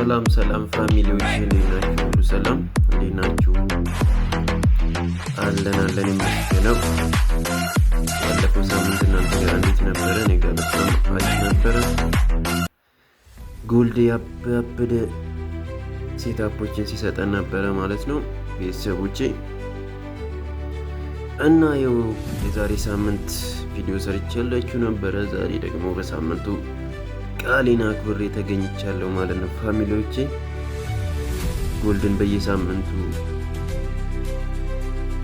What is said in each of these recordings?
ሰላም ፋሚሊዎች እንዴት ናችሁ? ሁሉ ሰላም እንዴት ናችሁ? አለን ይመስገነው። ባለፈው ሳምንት እናንተ ጋር እንዴት ነበረ? እኔ ጋር በጣም አሪፍ ነበረ። ጎልድ ያበደ ሴታፖችን ሲሰጠን ነበረ ማለት ነው ቤተሰቦቼ። እና ያው የዛሬ ሳምንት ቪዲዮ ሰርቻላችሁ ነበረ። ዛሬ ደግሞ በሳምንቱ ቃሌን አክብሬ ተገኝቻለሁ ማለት ነው ፋሚሊዎቼ። ጎልድን በየሳምንቱ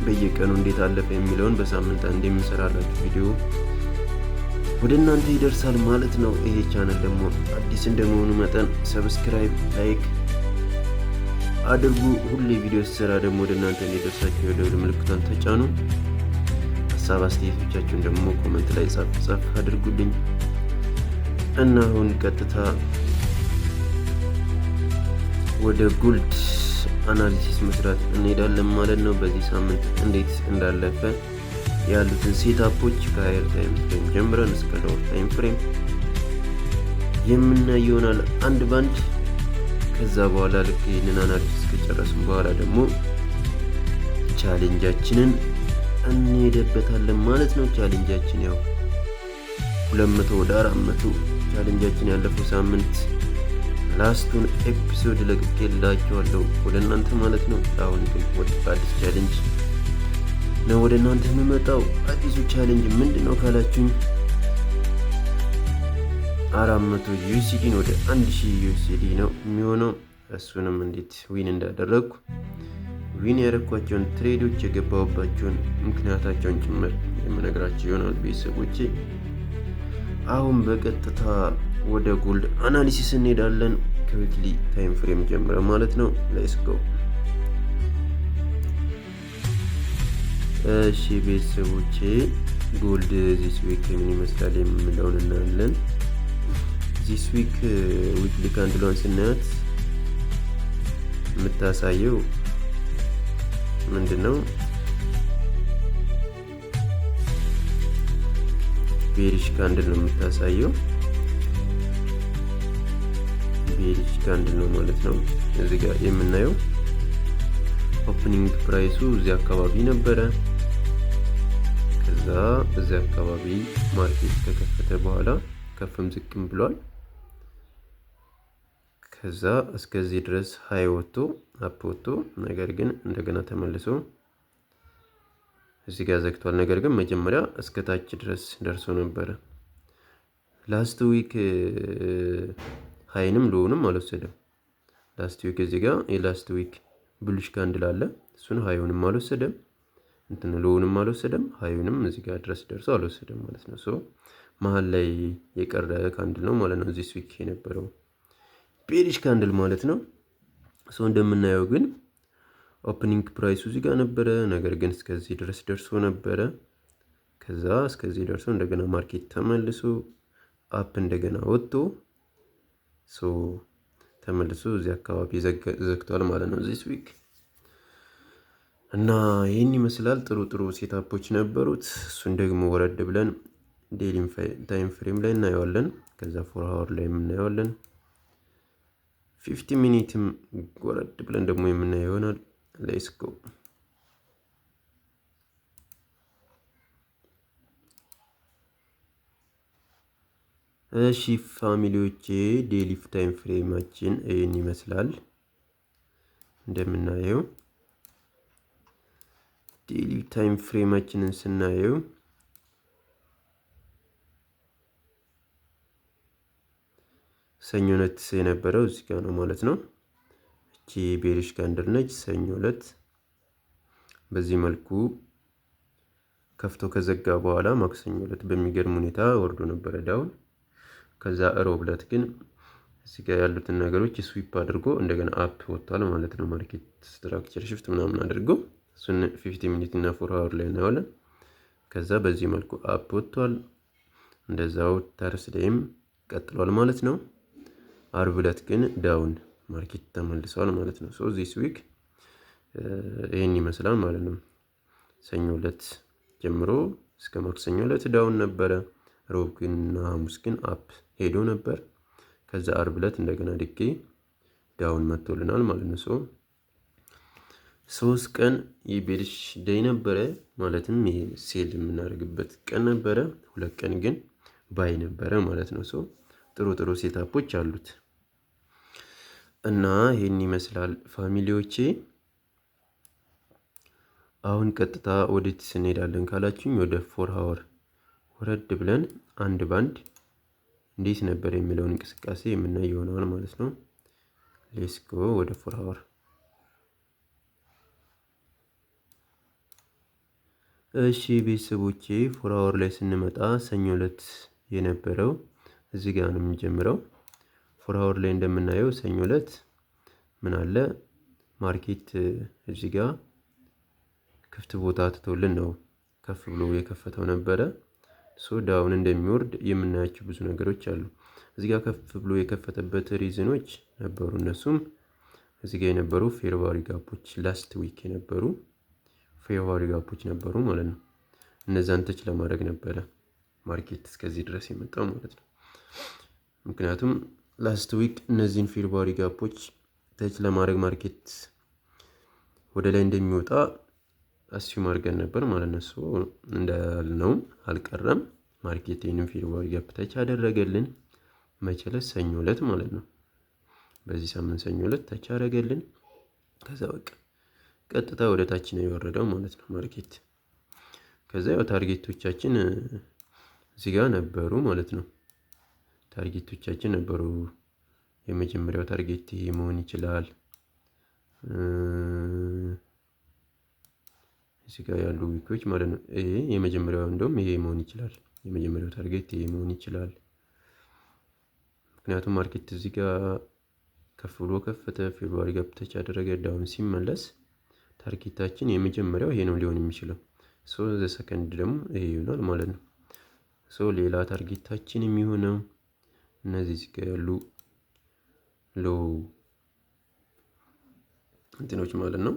በየቀኑ እንዴት አለፈ የሚለውን በሳምንት አንዴ የምሰራላችሁ ቪዲዮ ወደ እናንተ ይደርሳል ማለት ነው። ይሄ ቻናል ደግሞ አዲስ እንደመሆኑ መጠን ሰብስክራይብ፣ ላይክ አድርጉ። ሁሌ ቪዲዮ ስሰራ ደግሞ ወደ እናንተ እንዲደርሳችሁ የደወል ምልክቱን ተጫኑ። ሀሳብ አስተያየቶቻችሁን ደግሞ ኮሜንት ላይ ጻፍ አድርጉልኝ። እና አሁን ቀጥታ ወደ ጎልድ አናሊሲስ መስራት እንሄዳለን ማለት ነው። በዚህ ሳምንት እንዴት እንዳለፈ ያሉትን ሴታፖች ከሃየር ታይም ፍሬም ጀምረን እስከ ሎወር ታይም ፍሬም የምናይ ይሆናል አንድ ባንድ። ከዛ በኋላ ልክ ይህንን አናሊሲስ ከጨረስን በኋላ ደግሞ ቻሌንጃችንን እንሄድበታለን ማለት ነው። ቻሌንጃችን ያው 200 ወደ 400 ቻሌንጃችን ያለፈው ሳምንት ላስቱን ኤፒሶድ ለቅቄላችኋለሁ ወደ እናንተ ማለት ነው። አሁን ግን ወደ አዲስ ቻሌንጅ ነው ወደ እናንተ የምመጣው። አዲሱ ቻሌንጅ ምንድነው ካላችሁኝ 400 ዩኤስዲ ወደ 1000 ዩኤስዲ ነው የሚሆነው። እሱንም እንዴት ዊን እንዳደረግኩ ዊን ያደረኳቸውን ትሬዶች የገባሁባቸውን ምክንያታቸውን ጭምር የምነግራችሁ ይሆናል ቤተሰቦቼ። አሁን በቀጥታ ወደ ጎልድ አናሊሲስ እንሄዳለን ከዊክሊ ታይም ፍሬም ጀምረ ማለት ነው። ሌትስ ጎ። እሺ ቤተሰቦቼ ጎልድ ዚስ ዊክ ምን ይመስላል የምንለውን እናያለን። ዚስ ዊክ ዊክሊ ካንድሏን ስናያት የምታሳየው ምንድነው? ቤሪሽ ካንድል ነው የምታሳየው። ቤሪሽ ካንድል ነው ማለት ነው። እዚህ ጋር የምናየው ኦፕኒንግ ፕራይሱ እዚህ አካባቢ ነበረ። ከዛ እዚህ አካባቢ ማርኬት ከከፈተ በኋላ ከፍም ዝቅም ብሏል። ከዛ እስከዚህ ድረስ ሃይ ወጥቶ አፕ ወጥቶ ነገር ግን እንደገና ተመልሶ እዚህ ጋር ዘግቷል። ነገር ግን መጀመሪያ እስከ ታች ድረስ ደርሶ ነበረ። ላስት ዊክ ሃይንም ሎውንም አልወሰደም። ላስት ዊክ እዚህ ጋር የላስት ዊክ ብሉሽ ካንድል አለ። እሱን ሃዩንም አልወሰደም፣ ሎውንም አልወሰደም፣ ሃዩንም እዚህ ጋር ድረስ ደርሶ አልወሰደም ማለት ነው። ሶ መሀል ላይ የቀረ ካንድል ነው ማለት ነው እዚህ ዊክ የነበረው ቤሪሽ ካንድል ማለት ነው። ሶ እንደምናየው ግን ኦፕኒንግ ፕራይሱ እዚህ ጋር ነበረ። ነገር ግን እስከዚህ ድረስ ደርሶ ነበረ። ከዛ እስከዚህ ደርሶ እንደገና ማርኬት ተመልሶ አፕ እንደገና ወጥቶ ሶ ተመልሶ እዚህ አካባቢ ዘግቷል ማለት ነው ዚስ ዊክ። እና ይህን ይመስላል። ጥሩ ሴታፖች ነበሩት። እሱን ደግሞ ወረድ ብለን ዴይሊ ታይም ፍሬም ላይ እናየዋለን። ከዛ 4 አወር ላይ የምናየዋለን። 50 ሚኒትም ወረድ ብለን ደግሞ የምናየው ይሆናል። ሌትስ ጎ። እሺ ፋሚሊዎቼ ዴይሊ ታይም ፍሬማችን ይህን ይመስላል። እንደምናየው ዴይሊ ታይም ፍሬማችንን ስናየው ሰኞ ዕለት የነበረው እዚህ ጋር ነው ማለት ነው። እቺ ቤሪሽ ካንድል ነች። ሰኞ ዕለት በዚህ መልኩ ከፍቶ ከዘጋ በኋላ ማክሰኞ ዕለት በሚገርም ሁኔታ ወርዶ ነበረ ዳውን። ከዛ ሮብ ዕለት ግን እዚህ ጋር ያሉትን ነገሮች ስዊፕ አድርጎ እንደገና አፕ ወጥቷል ማለት ነው። ማርኬት ስትራክቸር ሽፍት ምናምን አድርጎ እሱን 50 ሚኒት እና 4 አወር ላይ እናየዋለን። ከዛ በዚህ መልኩ አፕ ወጥቷል። እንደዛው ተርስዴይም ቀጥሏል ማለት ነው። አርብ ዕለት ግን ዳውን ማርኬት ተመልሷል ማለት ነው። ሶ ዚስ ዊክ ይሄን ይመስላል ማለት ነው። ሰኞ ዕለት ጀምሮ እስከ ማክሰኞ ዕለት ዳውን ነበረ። ሮብ ግን እና ሐሙስ ግን አፕ ሄዶ ነበር። ከዛ አርብ ዕለት እንደገና ድጌ ዳውን መጥቶልናል ማለት ነው። 3 ቀን የቤልሽ ዴይ ነበረ ማለትም ሴል የምናደርግበት ቀን ነበረ። 2 ቀን ግን ባይ ነበረ ማለት ነው። ጥሩ ጥሩ ሴታፖች አሉት እና ይሄን ይመስላል ፋሚሊዎቼ። አሁን ቀጥታ ወዴት እንሄዳለን ካላችሁኝ ወደ 4 ሃወር ወረድ ብለን አንድ ባንድ እንዴት ነበር የሚለውን እንቅስቃሴ የምናይ ይሆናል ማለት ነው። ሌትስ ጎ ወደ 4 ሃወር። እሺ ቤተሰቦቼ 4 ሃወር ላይ ስንመጣ ሰኞ ዕለት የነበረው እዚህ ጋር ነው የምንጀምረው። 4 ሃወር ላይ እንደምናየው ሰኞ ዕለት ምን አለ ማርኬት እዚህ ጋር ክፍት ቦታ ትቶልን ነው ከፍ ብሎ የከፈተው ነበረ። ዳውን እንደሚወርድ የምናያቸው ብዙ ነገሮች አሉ። እዚህ ጋር ከፍ ብሎ የከፈተበት ሪዝኖች ነበሩ። እነሱም እዚህ ጋር የነበሩ ፌር ቫልዩ ጋፖች ላስት ዊክ የነበሩ ፌር ቫልዩ ጋፖች ነበሩ ማለት ነው። እነዛን ተች ለማድረግ ነበረ ማርኬት እስከዚህ ድረስ የመጣው ማለት ነው። ምክንያቱም ላስት ዊክ እነዚህን ፌር ቫልዩ ጋፖች ተች ለማድረግ ማርኬት ወደ ላይ እንደሚወጣ አስዩም አድርገን ነበር ማለት ነው። እንዳልነው አልቀረም። ማርኬት ይሄንን ፌር ቫልዩ ጋፕ ተች አደረገልን። መቼ ዕለት? ሰኞ ዕለት ማለት ነው። በዚህ ሳምንት ሰኞ ዕለት ተች አደረገልን። ከዛ በቃ ቀጥታ ወደ ታች ነው የወረደው ማለት ነው ማርኬት። ከዛ ያው ታርጌቶቻችን እዚህ ጋር ነበሩ ማለት ነው። ታርጌቶቻችን ነበሩ። የመጀመሪያው ታርጌት ይሄ መሆን ይችላል። እዚህ ጋር ያሉ ዊኮች ማለት ነው። ይሄ የመጀመሪያው እንደውም ይሄ መሆን ይችላል። የመጀመሪያው ታርጌት ይሄ መሆን ይችላል። ምክንያቱም ማርኬት እዚህ ጋር ከፍ ብሎ ከፈተ፣ ፌር ቫልዩ ጋፕ ተች ያደረገ፣ ዳውን ሲመለስ ታርጌታችን የመጀመሪያው ይሄ ነው ሊሆን የሚችለው። ዘ ሰከንድ ደግሞ ይሄ ይሆናል ማለት ነው። ሌላ ታርጌታችን የሚሆነው እነዚህ እዚህ ጋር ያሉ ሎው እንትኖች ማለት ነው፣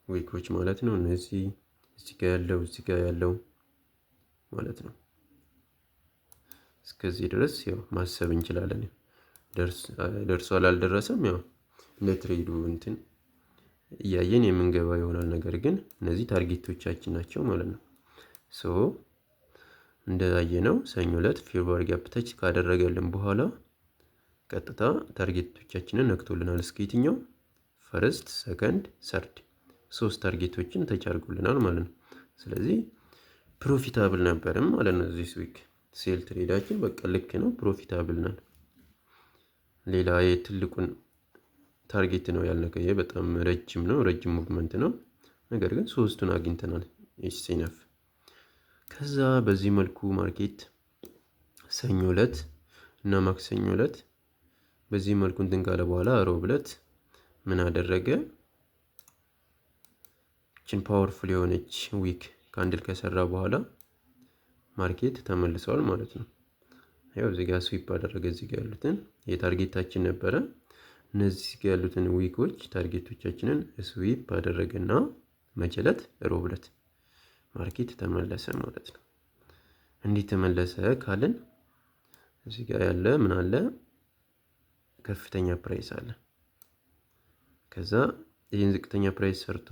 ዊኮች ማለት ነው። እነዚህ እዚህ ጋር ያለው ማለት ነው። እስከዚህ ድረስ ያው ማሰብ እንችላለን። ደርሷል አልደረሰም፣ ያው እንደ ትሬዱ እንትን እያየን የምንገባ ይሆናል። ነገር ግን እነዚህ ታርጌቶቻችን ናቸው ማለት ነው። እንደያየነው ሰኞ ዕለት ፌር ቫልዩ ጋፕ ተች ካደረገልን በኋላ ቀጥታ ታርጌቶቻችንን ነክቶልናል። እስከ የትኛው? ፈርስት፣ ሰከንድ፣ ሰርድ 3 ታርጌቶችን ተች አድርጎልናል ማለት ነው። ስለዚህ ፕሮፊታብል ነበርም ማለት ነው። ዚስ ዊክ ሴል ትሬዳችን በቃ ልክ ነው፣ ፕሮፊታብል ነን። ሌላ የትልቁን ታርጌት ነው ያልነው። ይሄ በጣም ረጅም ሙቭመንት ነው። ነገር ግን 3ቱን አግኝተናል። ኢነፍ። ከዛ በዚህ መልኩ ማርኬት ሰኞ ዕለት እና ማክሰኞ ዕለት በዚህ መልኩ እንትን ካለ በኋላ ሮብ ዕለት ምን አደረገ? እችን ፓወርፉል የሆነች ዊክ ካንድል ከሰራ በኋላ ማርኬት ተመልሷል ማለት ነው። ያው እዚህ ጋር ስዊፕ አደረገ። እዚህ ጋር ያሉትን የታርጌታችን ነበረ። እነዚህ ጋር ያሉትን ዊኮች ታርጌቶቻችንን ስዊፕ አደረገና መቼ ዕለት? ሮብ ዕለት ማርኬት ተመለሰ ማለት ነው። እንዴት ተመለሰ ካልን እዚህ ጋር ያለ ምን አለ? ከፍተኛ ፕራይስ አለ። ከዛ ይህን ዝቅተኛ ፕራይስ ሰርቶ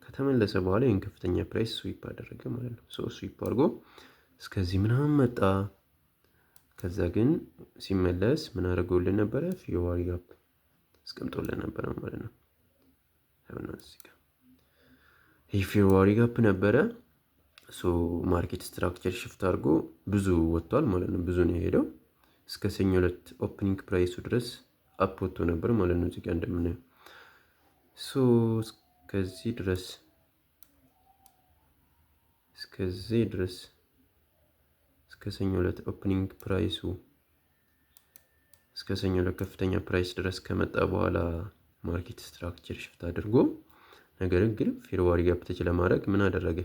ከተመለሰ በኋላ ይህን ከፍተኛ ፕራይስ ስዊፕ አደረገ ማለት ነው። ስዊፕ አድርጎ እስከዚህ ምናምን መጣ። ከዛ ግን ሲመለስ ምን አድርጎልን ነበረ? ፌር ቫልዩ ጋፕ አስቀምጦልን ነበረ ማለት ነው። ይህ ፌር ቫልዩ ጋፕ ነበረ። ማርኬት ስትራክቸር ሽፍት አድርጎ ብዙ ወጥቷል ማለት ነው። ብዙ ነው የሄደው። እስከ ሰኞ ዕለት ኦፕኒንግ ፕራይሱ ድረስ አፕ ወጥቶ ነበር ማለት ነው። እዚህ ጋር እንደምናየው እስከዚህ ድረስ እስከ ሰኞ ዕለት ኦፕኒንግ ፕራይሱ እስከ ሰኞ ዕለት ከፍተኛ ፕራይስ ድረስ ከመጣ በኋላ ማርኬት ስትራክቸር ሽፍት አድርጎ ነገር ግን ፌር ቫልዩ ጋፕ ተች ለማድረግ ምን አደረገ?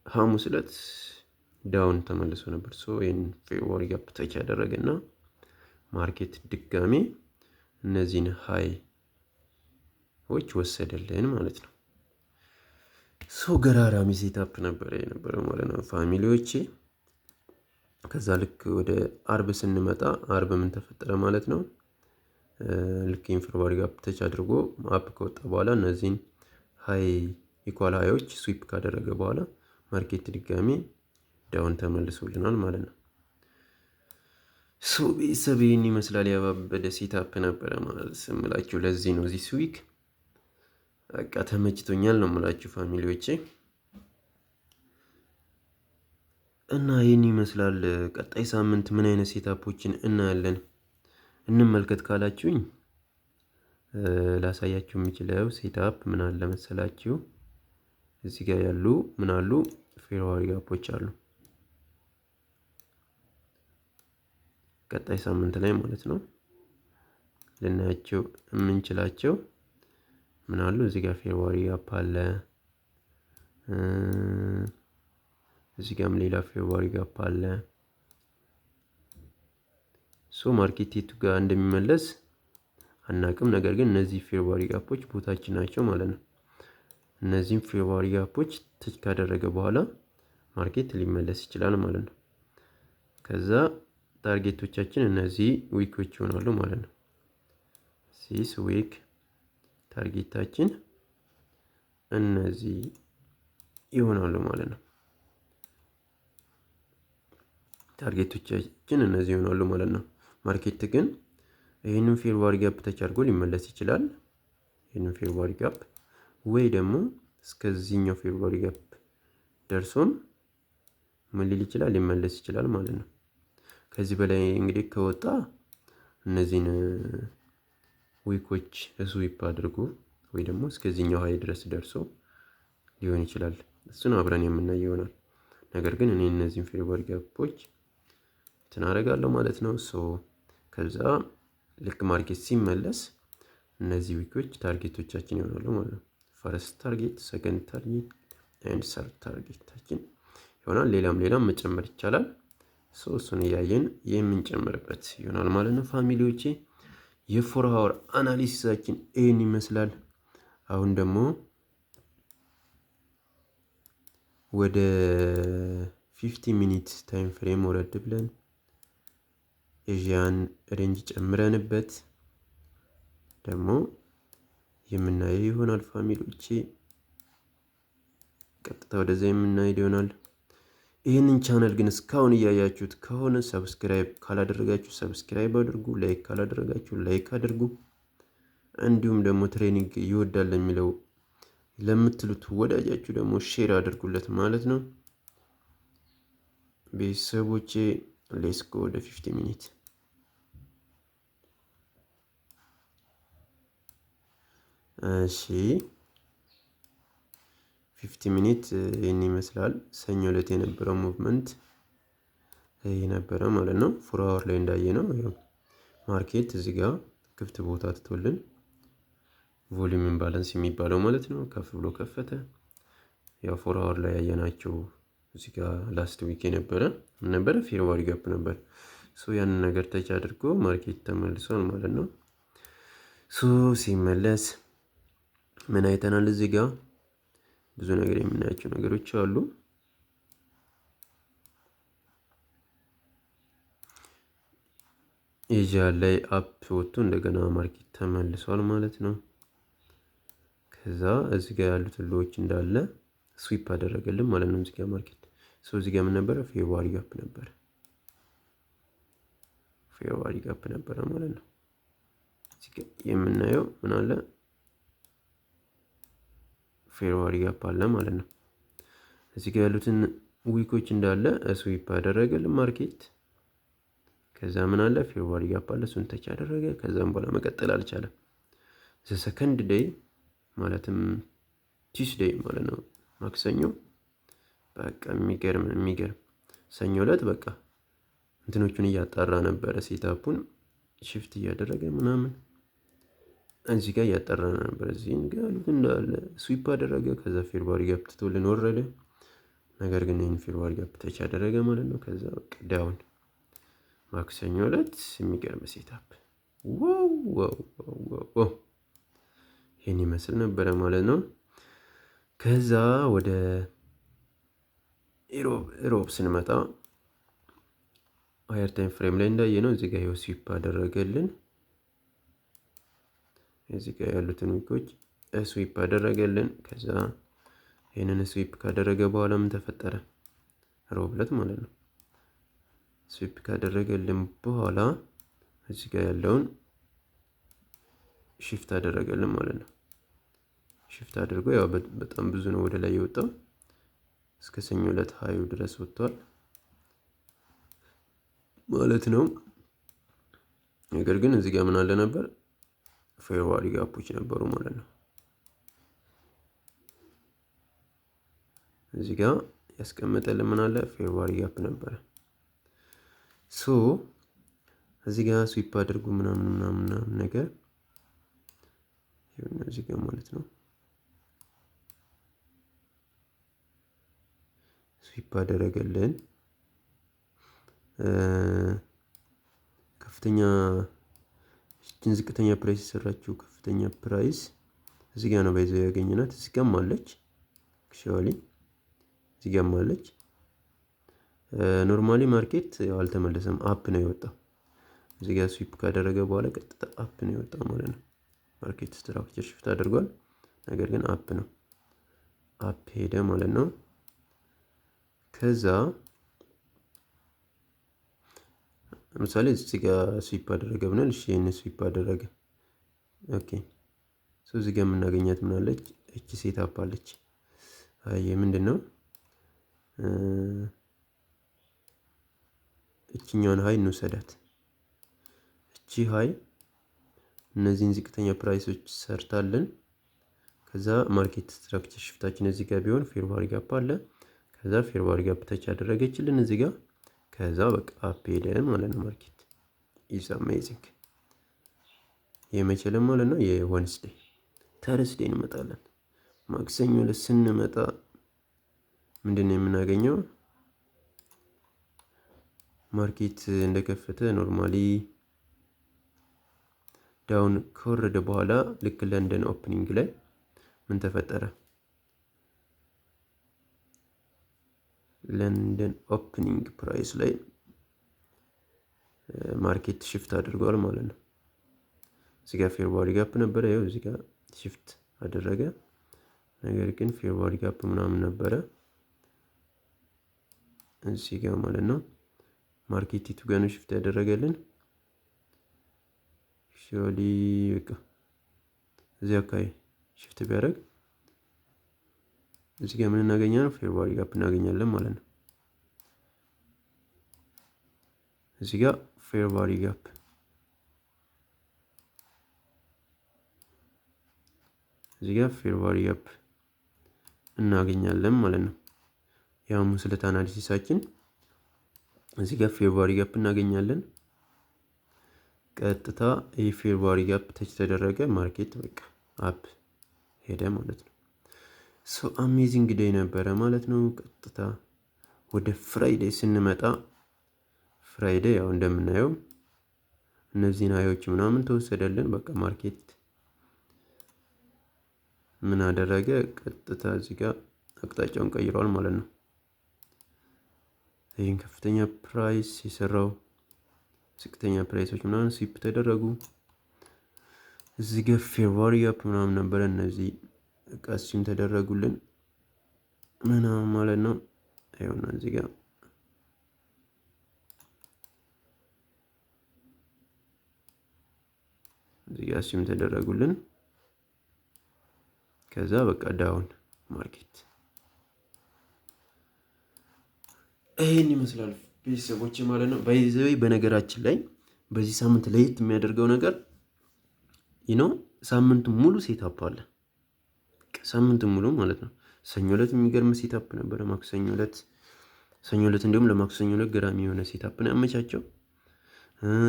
ሐሙስ ዕለት ዳውን ተመልሶ ነበር። ይሄን ፌር ቫልዩ ጋፕ ተች ያደረገና ማርኬት ድጋሚ እነዚህን ሃይዎች ወሰደልን ማለት ነው። ገራራሚ ሴታፕ ነበር የነበረው ማለት ነው ፋሚሊዎቼ። ከዛ ልክ ወደ አርብ ስንመጣ አርብ ምን ተፈጠረ ማለት ነው? ልክ ኢንፌርዋሪ ጋፕ ተች አድርጎ አፕ ከወጣ በኋላ እነዚህን ሃይ ኢኳል ሃዮች ስዊፕ ካደረገ በኋላ ማርኬት ድጋሚ ዳውን ተመልሶልናል ማለት ነው። ሶ ቤተሰብ ይህን ይመስላል። ያባበደ ሴታፕ ነበረ ማለት ስምላችሁ ለዚህ ነው ዚስ ዊክ በቃ ተመችቶኛል ነው የምላችሁ ፋሚሊዎቼ። እና ይህን ይመስላል። ቀጣይ ሳምንት ምን አይነት ሴታፖችን እናያለን እንመልከት ካላችሁኝ ላሳያችሁ የምችለው ሴታፕ ምን አለ መሰላችሁ? እዚህ ጋር ያሉ ምን አሉ ፌርዋሪ ጋፖች አሉ። ቀጣይ ሳምንት ላይ ማለት ነው ልናያቸው የምንችላቸው ምን አሉ? እዚህ ጋር ፌርዋሪ ጋፕ አለ። እዚህ ጋርም ሌላ ፌርዋሪ ጋፕ አለ። ሶ ማርኬት የቱ ጋር እንደሚመለስ አናቅም። ነገር ግን እነዚህ ፌርዋሪ ጋፖች ቦታችን ናቸው ማለት ነው። እነዚህም ፌርዋሪ ጋፖች ትች ካደረገ በኋላ ማርኬት ሊመለስ ይችላል ማለት ነው። ከዛ ታርጌቶቻችን እነዚህ ዊኮች ይሆናሉ ማለት ነው። ሲስ ዊክ ታርጌታችን እነዚህ ይሆናሉ ማለት ነው። ታርጌቶቻችን እነዚህ ይሆናሉ ማለት ነው። ማርኬት ግን ይህንን ፌርዋሪ ጋፕ ተች አድርጎ ሊመለስ ይችላል። ይህንን ፌርዋሪ ጋፕ ወይ ደግሞ እስከዚህኛው ፌርዋሪ ጋፕ ደርሶም ምን ሊል ይችላል ሊመለስ ይችላል ማለት ነው። ከዚህ በላይ እንግዲህ ከወጣ እነዚህን ዊኮች ስዊፕ አድርጎ ወይ ደግሞ እስከዚህኛው ሃይ ድረስ ደርሶ ሊሆን ይችላል። እሱን አብረን የምናይ ይሆናል። ነገር ግን እኔ እነዚህን ፌርዋሪ ጋፖች እንትን አደርጋለሁ ማለት ነው። ሶ ከዛ ልክ ማርኬት ሲመለስ እነዚህ ዊኮች ታርጌቶቻችን ይሆናሉ ማለት ነው። ፈርስት ታርጌት፣ ሰከንድ ታርጌት ኤንድ ሰርድ ታርጌታችን ይሆናል። ሌላም መጨመር ይቻላል። ሶ እሱን እያየን የምንጨምርበት ይሆናል ማለት ነው ፋሚሊዎቼ። የፎር አወር አናሊሲሳችን ይህን ይመስላል። አሁን ደግሞ ወደ 50 ሚኒት ታይም ፍሬም ወረድ ብለን ኤዥያን ሬንጅ ጨምረንበት ደግሞ የምናየው ይሆናል ፋሚሊዎቼ። ቀጥታ ወደዛ የምናየው ይሆናል። ይህንን ቻናል ግን እስካሁን እያያችሁት ከሆነ ሰብስክራይብ ካላደረጋችሁ ሰብስክራይብ አድርጉ። ላይክ ካላደረጋችሁ ላይክ አድርጉ። እንዲሁም ደግሞ ትሬኒንግ ይወዳል የሚለው ለምትሉት ወዳጃችሁ ደግሞ ሼር አድርጉለት ማለት ነው። ቤተሰቦቼ ሌትስ ጎ ወደ 50 ሚኒት። እሺ 50 ሚኒት ይህን ይመስላል። ሰኞ ዕለት የነበረው ሙቭመንት ይሄ ነበረ ማለት ነው። ፎር አወር ላይ እንዳየ ነው ማርኬት እዚህ ጋር ክፍት ቦታ ትቶልን ቮሊዩም ኢምባላንስ የሚባለው ማለት ነው ከፍ ብሎ ከፈተ። ያው ፎር አወር ላይ ያየናቸው እዚህ ጋር ላስት ዊክ ነበረ ፌርዋሪ ጋፕ ነበር። ሶ ያንን ነገር ተች አድርጎ ማርኬት ተመልሷል ማለት ነው። ሶ ሲመለስ ምን አይተናል? እዚህ ጋር ብዙ ነገር የምናያቸው ነገሮች አሉ። ኤዥያ ላይ አፕ ወጥቶ እንደገና ማርኬት ተመልሷል ማለት ነው። ከዛ እዚህ ጋር ያሉት ሎዎች እንዳለ ስዊፕ አደረገልን ማለት ነው። እዚህ ጋር ማርኬት እዚህ ጋር ምን ነበረ? ፌርዋሪ ጋፕ ነበረ ማለት ነው። እዚህ ጋር የምናየው ምን አለ? ፌርዋሪ ጋፕ አለ ማለት ነው። እዚህ ጋር ያሉትን ዊኮች እንዳለ ስዊፕ አደረገልን ማርኬት። ከዛ ምን አለ? ፌርዋሪ ጋፕ አለ፣ እሱን ተች አደረገ። ከዛም በኋላ መቀጠል አልቻለም። ሰከንድ ዴይ ማለትም ቲውስዴይ ማለት ነው ማክሰኞ። በቃ የሚገርም ሰኞ ዕለት በቃ እንትኖቹን እያጣራ ነበረ፣ ሴታፑን ሽፍት እያደረገ ምናምን እዚህ ጋር እያጣራ ነበር። እዚህ ጋር ያሉት እንዳለ ስዊፕ አደረገ። ከዛ ፌርዋሪ ጋፕ ትቶልን ወረደ። ነገር ግን ይህን ፌርዋሪ ጋፕ ተች አደረገ ማለት ነው። ከዛ በቃ ዳውን ማክሰኞ ዕለት የሚገርም ሴታፕ ዋው ይህን ይመስል ነበረ ማለት ነው። ከዛ ወደ ኢሮብ ስንመጣ ሃየር ታይም ፍሬም ላይ እንዳየ ነው እዚህ ጋር ስዊፕ አደረገልን። እዚህ ጋር ያሉትን ዊኮች ስዊፕ አደረገልን። ከዛ ይሄንን ስዊፕ ካደረገ በኋላ ምን ተፈጠረ? ሮብ ዕለት ማለት ነው። ስዊፕ ካደረገልን በኋላ እዚህ ጋር ያለውን ሽፍት አደረገልን ማለት ነው። ሽፍት አድርጎ ያው በጣም ብዙ ነው ወደ ላይ የወጣው እስከ ሰኞ ዕለት ሃዩ ድረስ ወጥቷል ማለት ነው። ነገር ግን እዚህ ጋር ምን አለ ነበር? ፌርዋሪ ጋፖች ነበሩ ማለት ነው። እዚህ ጋር ያስቀመጠልን ምን አለ? ፌርዋሪ ጋፕ ነበረ። ሶ እዚህ ጋር ስዊፕ አድርጉ ምናምን ነገር ይሁን እዚህ ጋር ማለት ነው። ስዊፕ አደረገልን። ከፍተኛ ዝቅተኛ ፕራይስ የሰራችው ከፍተኛ ፕራይስ እዚህ ጋር ነው ባይዘው ያገኘናት። እዚህ ጋርም አለች አክቹአሊ እዚህ ጋርም አለች። ኖርማሊ ማርኬት ያው አልተመለሰም፣ አፕ ነው የወጣው። እዚህ ጋር ስዊፕ ካደረገ በኋላ ቀጥታ አፕ ነው የወጣው ማለት ነው። ማርኬት ስትራክቸር ሽፍት አድርጓል፣ ነገር ግን አፕ ነው አፕ ሄደ ማለት ነው። ከዛ ለምሳሌ እዚህ ጋር ስዊፕ አደረገ ብናል። እሺ ይሄን ስዊፕ አደረገ። ኦኬ ሶ እዚህ ጋር የምናገኛት ምን አለች? እቺ ሴት አፕ አለች። አይ ምንድነው እቺኛውን ሃይ እንውሰዳት። እቺ ሃይ እነዚህን ዝቅተኛ ፕራይሶች ሰርታለን። ከዛ ማርኬት ስትራክቸር ሽፍታችን እዚህ ጋር ቢሆን ፌርዋሪ ጋፕ አለ። ከዛ ፌርዋሪ ጋፕ ተች አደረገችልን እዚህ ጋር። ከዛ በቃ አፕ ሄደ ማለት ነው። ማርኬት ኢዝ አሜዚንግ። የመቸለም ማለት ነው የዌንስዴይ ተርስዴይ እንመጣለን። ማክሰኞ ዕለት ስንመጣ ምንድነው የምናገኘው? ማርኬት እንደከፈተ ኖርማሊ ዳውን ከወረደ በኋላ ልክ ለንደን ኦፕኒንግ ላይ ምን ተፈጠረ? ለንደን ኦፕኒንግ ፕራይስ ላይ ማርኬት ሽፍት አድርጓል ማለት ነው። እዚህ ጋር ፌርዋሪ ጋፕ ነበረ፣ ይኸው እዚህ ጋር ሽፍት አደረገ። ነገር ግን ፌርዋሪ ጋፕ ምናምን ነበረ እዚህ ጋር ማለት ነው። ማርኬት ቱ ጋር ነው ሽፍት ያደረገልን። ሾሊ በቃ እዚህ አካባቢ ሽፍት ቢያደርግ እዚህ ጋር ምን እናገኛለን? ፌርዋሪ ጋፕ እናገኛለን ማለት ነው። እዚህ ጋር ፌርዋሪ ጋፕ እዚህ ጋር ፌርዋሪ ጋፕ እናገኛለን ማለት ነው። ያው ሙስለት አናሊሲሳችን እዚህ ጋር ፌርዋሪ ጋፕ እናገኛለን። ቀጥታ የፌርዋሪ ጋፕ ተች ተደረገ፣ ማርኬት በቃ አፕ ሄደ ማለት ነው። ሶ አሜዚንግ ዴይ ነበረ ማለት ነው። ቀጥታ ወደ ፍራይዴይ ስንመጣ ፍራይዴይ ያው እንደምናየው እነዚህን ሃዮች ምናምን ተወሰደልን። በቃ ማርኬት ምን አደረገ? ቀጥታ እዚህ ጋር አቅጣጫውን ቀይሯል ማለት ነው። ይህን ከፍተኛ ፕራይስ የሰራው ዝቅተኛ ፕራይሶች ምናምን ስዊፕ ተደረጉ። እዚህ ጋር ፌርዋሪ ጋፕ ምናምን ነበረ፣ እነዚህ ቃሲም ተደረጉልን ምናምን ማለት ነው። ይኸውና እዚህ ጋር አሲም ተደረጉልን። ከዛ በቃ ዳውን ማርኬት ይሄን ይመስላል ቤተሰቦች ማለት ነው። ባይዘይ በነገራችን ላይ በዚህ ሳምንት ለየት የሚያደርገው ነገር ሳምንቱ ሙሉ ሴታፕ አለ። ሳምንቱ ሙሉ ማለት ነው። ሰኞ ዕለት የሚገርም ሴታፕ ነበረ። ሰኞ ዕለት እንዲሁም ለማክሰኞ ዕለት ገራሚ የሆነ ሴታፕ ነው ያመቻቸው።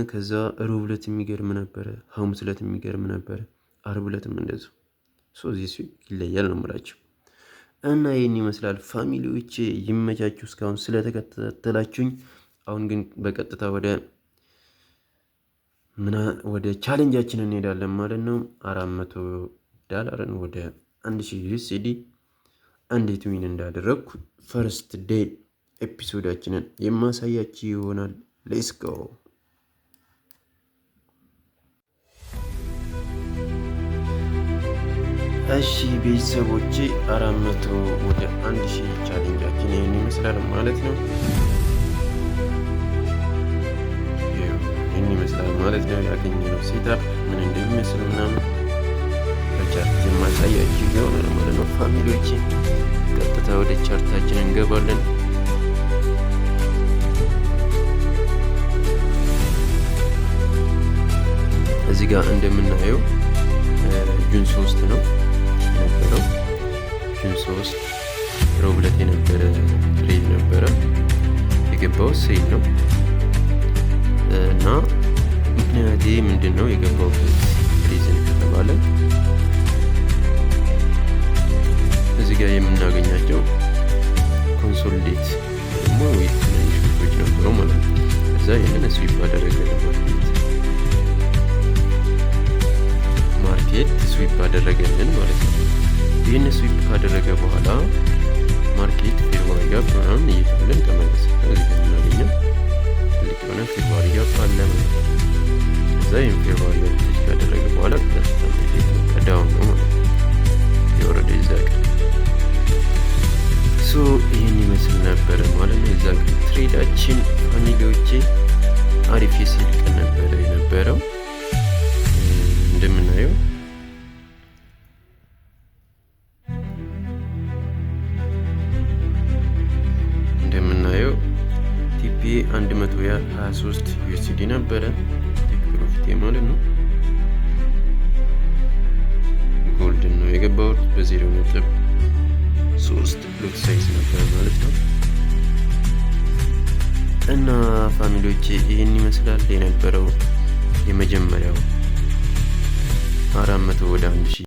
ከዛ ሮብ ዕለት የሚገርም ነበረ። ሐሙስ ዕለት የሚገርም ነበረ። አርብ ዕለትም እንደዚሁ። እዚህ ይለያል ነው የምላቸው። እና ይህን ይመስላል ፋሚሊዎች፣ ይመቻችሁ እስካሁን ስለተከታተላችሁኝ። አሁን ግን በቀጥታ ወደ ቻሌንጃችን እንሄዳለን ማለት ነው። $400 ወደ 1000 USD እንዴት ዊን እንዳደረግኩ ፈርስት ዴይ ኤፒሶዳችንን የማሳያችሁ ይሆናል። ሌትስ ጎ እሺ ቤተሰቦቼ 400 ወደ 1000 ቻሌንጃችን ይህን ይመስላል ማለት ነው። ይህን ይመስላል ማለት ነው። ያገኘነው ሴታፕ ምን እንደሚመስል ምናምን በቻርት የማሳያችሁ ይሆናል ማለት ነው። ፋሚሊዎቼ ቀጥታ ወደ ቻርታችን እንገባለን። እዚህ ጋር እንደምናየው ጁን 3 ነው የነበረው። ጁን 3 ሮብ ዕለት የነበረ ትሬድ ነበረ። የገባው ሴል ነው እና ምክንያቴ ምንድን ነው የገባውበት ሪዝን ከተባለ እዚህ ጋር የምናገኛቸው ኮንሶሊዴት ደግሞ ትንንሽ ሾቶች ነበሩ ማለት ነው። እዛ ይህንን ስዊፕ አደረገ ማርኬት ስዊፕ አደረገልን ማለት ነው። ይህን ስዊፕ ካደረገ በኋላ ማርኬት ፌርዋሪ ጋፕ ምናምን እየተብለን ተመለሰ። እዚህ ጋር የምናገኘው ትልቅ የሆነ ፌርዋሪ ጋፕ አለ ማለት ነው። እዛ ይህን ፌርዋሪ ጋፕ ካደረገ በኋላ ቀዳውን ነው ማለት ነው የወረደ ይዛ ቀን ይህን ይመስል ነበረ ማለት ነው። የዛ ቀን ትሬዳችን ፋሚሊዎቼ አሪፍ የሴል ቀን ነበረ የነበረው። እንደምናየው ቲፒ 123 ዩኤስዲ ነበረ ቴክ ፕሮፊት ማለት ነው። ጎልድን ነው የገባሁት በ0.3 ሎት ሳይዝ ነበር ማለት ነው። እና ፋሚሊዎቼ ይህን ይመስላል የነበረው የመጀመሪያው 400 ወደ 1000